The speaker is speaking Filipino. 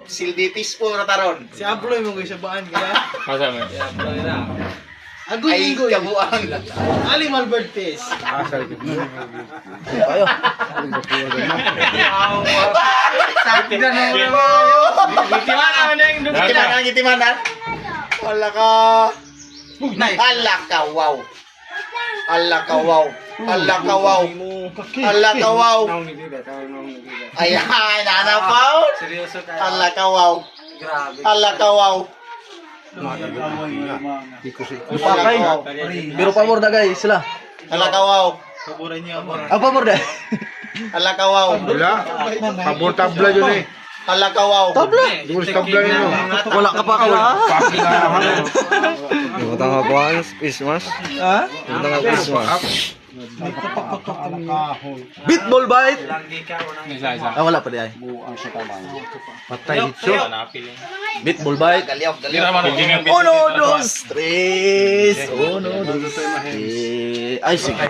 silbi pispo na taron. Si Abloy mo siya baan kaya? Masa mo? Agoy Ay linggoy. kabuang. Ali Malbert Tess. Ayo. Sakit na naman. Gitiman naman na yung dugo. Gitiman ang gitiman ha. Ala ka. Ala ka wow. Ala ka wow. Ala ka wow. Ala ka wow. Ay ay nanapaw. Seryoso ka. Ala ka wow. Grabe. Ala ka wow. Pakay. Biro pamor na guys sila. Ala ka wow. Paboran niya mo. Apa pamor dah? Ala ka wow. Wala. Pabor tabla yun eh. Ala ka wow. Tabla. Dumus tabla yun oh. Wala ka pa kala. Paki na naman oh. Utang ako ang Christmas. Ha? Utang ako Christmas. Beatball bite. Langgi ka o nang Isa. Ah wala pa di ay. Patay hitso. Beatball bite. Galiaw, Hindi galiaw. naman. Uno, dos, tres. Uno, dos, tres. Ay sige.